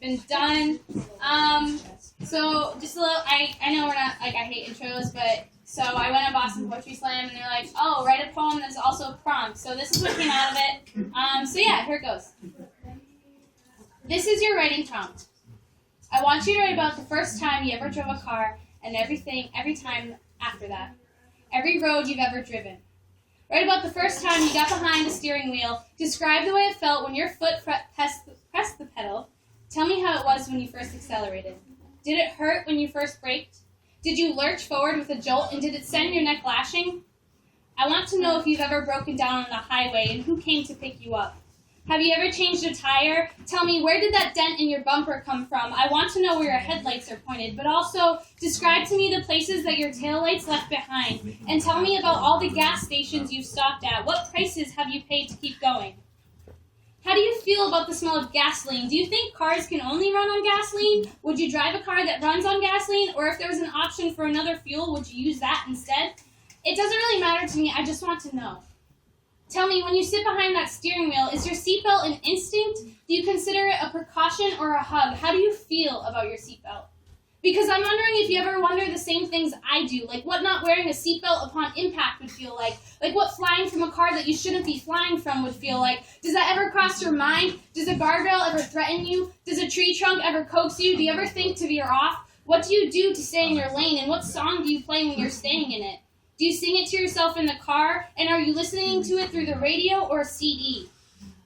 Been done. So just a little, I know we're not, I hate intros, but so I went to Boston Poetry Slam and they're like, oh, write a poem that's also a prompt. So this is what came out of it. So yeah, here it goes. This is your writing prompt. I want you to write about the first time you ever drove a car and every time after that. Every road you've ever driven. Write about the first time you got behind the steering wheel. Describe the way it felt when your foot pressed the pedal. Tell me how it was when you first accelerated. Did it hurt when you first braked? Did you lurch forward with a jolt, and did it send your neck lashing? I want to know if you've ever broken down on the highway and who came to pick you up. Have you ever changed a tire? Tell me, where did that dent in your bumper come from? I want to know where your headlights are pointed, but also describe to me the places that your taillights left behind, and tell me about all the gas stations you've stopped at. What prices have you paid to keep going? How do you feel about the smell of gasoline? Do you think cars can only run on gasoline? Would you drive a car that runs on gasoline? Or if there was an option for another fuel, would you use that instead? It doesn't really matter to me. I just want to know. Tell me, when you sit behind that steering wheel, is your seatbelt an instinct? Do you consider it a precaution or a hug? How do you feel about your seatbelt? Because I'm wondering if you ever wonder the same things I do, like what not wearing a seatbelt upon impact would feel like what flying from a car that you shouldn't be flying from would feel like. Does that ever cross your mind? Does a guardrail ever threaten you? Does a tree trunk ever coax you? Do you ever think to veer off? What do you do to stay in your lane, and what song do you play when you're staying in it? Do you sing it to yourself in the car, and are you listening to it through the radio or a CD?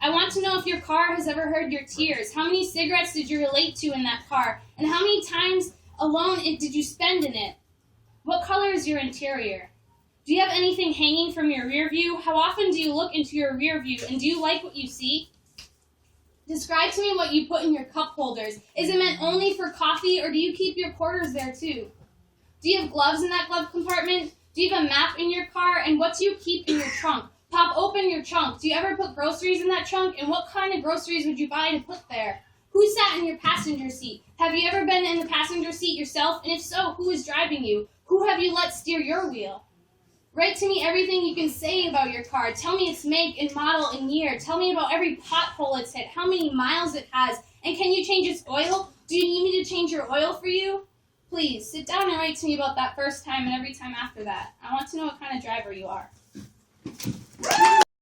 I want to know if your car has ever heard your tears. How many cigarettes did you relate to in that car? And how many times alone did you spend in it? What color is your interior? Do you have anything hanging from your rear view? How often do you look into your rear view, and do you like what you see? Describe to me what you put in your cup holders. Is it meant only for coffee, or do you keep your quarters there too? Do you have gloves in that glove compartment? Do you have a map in your car? And what do you keep in your trunk? Pop open your trunk. Do you ever put groceries in that trunk? And what kind of groceries would you buy to put there? Who sat in your passenger seat? Have you ever been in the passenger seat yourself? And if so, who is driving you? Who have you let steer your wheel? Write to me everything you can say about your car. Tell me its make and model and year. Tell me about every pothole it's hit, how many miles it has, and can you change its oil? Do you need me to change your oil for you? Please, sit down and write to me about that first time and every time after that. I want to know what kind of driver you are.